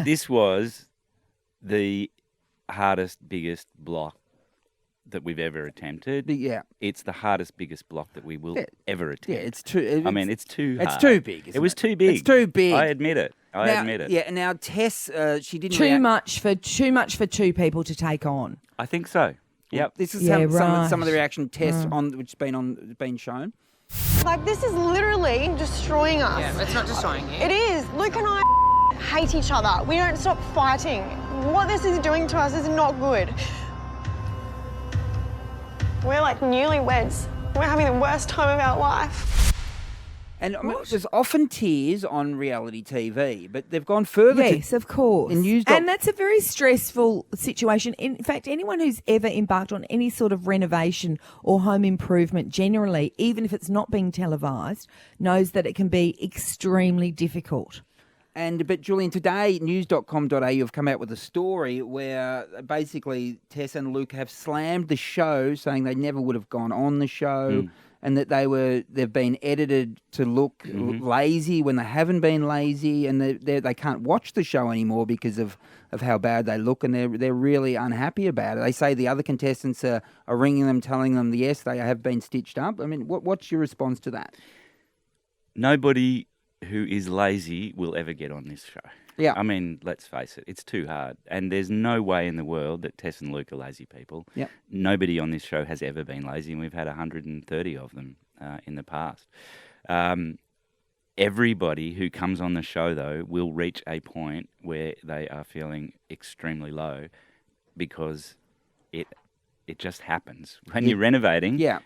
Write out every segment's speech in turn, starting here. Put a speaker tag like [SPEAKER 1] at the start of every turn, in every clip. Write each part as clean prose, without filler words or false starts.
[SPEAKER 1] This was the hardest, biggest block that we've ever attempted.
[SPEAKER 2] Yeah.
[SPEAKER 1] It's the hardest, biggest block that we will ever attempt.
[SPEAKER 2] Yeah, it's too.
[SPEAKER 1] I mean, it's too hard.
[SPEAKER 2] It's too big.
[SPEAKER 1] It was too big.
[SPEAKER 2] It's too big.
[SPEAKER 1] I admit it. I admit it.
[SPEAKER 2] Yeah. Now Tess, she didn't.
[SPEAKER 3] Too much for two people to take on.
[SPEAKER 1] I think so. Yep.
[SPEAKER 2] This is
[SPEAKER 3] Yeah,
[SPEAKER 2] some of the reaction Tess which has been shown.
[SPEAKER 4] Like, this is literally destroying us.
[SPEAKER 5] Yeah, it's not destroying you.
[SPEAKER 4] It is. Luke and I hate each other. We don't stop fighting. What this is doing to us is not good. We're like newlyweds. We're having the worst time of our life.
[SPEAKER 2] And I mean, there's often tears on reality TV, but they've gone further.
[SPEAKER 3] Yes, of course. And that's a very stressful situation. In fact, anyone who's ever embarked on any sort of renovation or home improvement generally, even if it's not being televised, knows that it can be extremely difficult.
[SPEAKER 2] But Julian, today news.com.au have come out with a story where basically Tess and Luke have slammed the show, saying they never would have gone on the show, and that they've been edited to look lazy when they haven't been lazy, and they can't watch the show anymore because of how bad they look, and they're really unhappy about it. They say the other contestants are ringing them, telling them yes, they have been stitched up. I mean, what's your response to that?
[SPEAKER 1] Nobody who is lazy will ever get on this show.
[SPEAKER 2] Yeah.
[SPEAKER 1] I mean, let's face it, it's too hard. And there's no way in the world that Tess and Luke are lazy people.
[SPEAKER 2] Yep.
[SPEAKER 1] Nobody on this show has ever been lazy, and we've had 130 of them in the past. Everybody who comes on the show, though, will reach a point where they are feeling extremely low because it just happens. When you're renovating...
[SPEAKER 2] Yeah.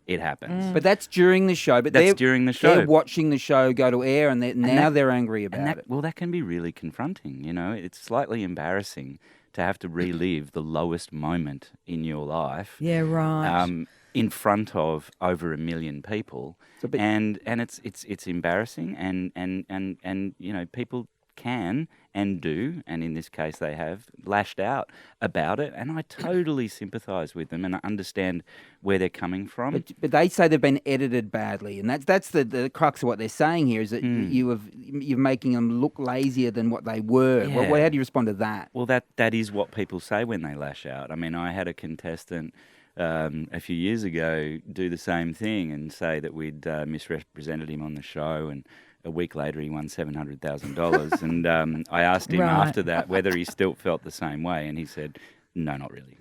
[SPEAKER 1] It happens.
[SPEAKER 2] But that's during the show. But
[SPEAKER 1] that's during the show.
[SPEAKER 2] They're watching the show go to air, and they're angry about it.
[SPEAKER 1] Well, that can be really confronting. You know, it's slightly embarrassing to have to relive the lowest moment in your life.
[SPEAKER 3] Yeah, right.
[SPEAKER 1] In front of over 1 million people, and it's embarrassing, and you know, people can and do, and in this case they have lashed out about it, and I totally sympathise with them, and I understand where they're coming from.
[SPEAKER 2] But they say they've been edited badly, and that's the crux of what they're saying here is that you're making them look lazier than what they were.
[SPEAKER 1] Yeah.
[SPEAKER 2] How do you respond to that?
[SPEAKER 1] Well, that is what people say when they lash out. I mean, I had a contestant a few years ago do the same thing and say that we'd misrepresented him on the show, and a week later he won $700,000. And I asked him after that whether he still felt the same way, and he said, no, not really.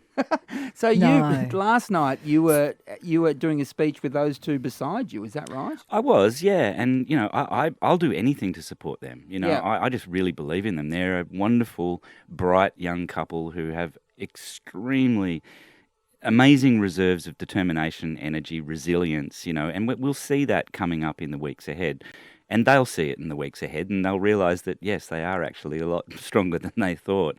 [SPEAKER 2] So last night you were doing a speech with those two beside you, is that right?
[SPEAKER 1] I was, yeah, and you know I'll do anything to support them. You know, I just really believe in them. They're a wonderful, bright young couple who have extremely amazing reserves of determination, energy, resilience. You know, and we'll see that coming up in the weeks ahead. And they'll see it in the weeks ahead, and they'll realise that, yes, they are actually a lot stronger than they thought.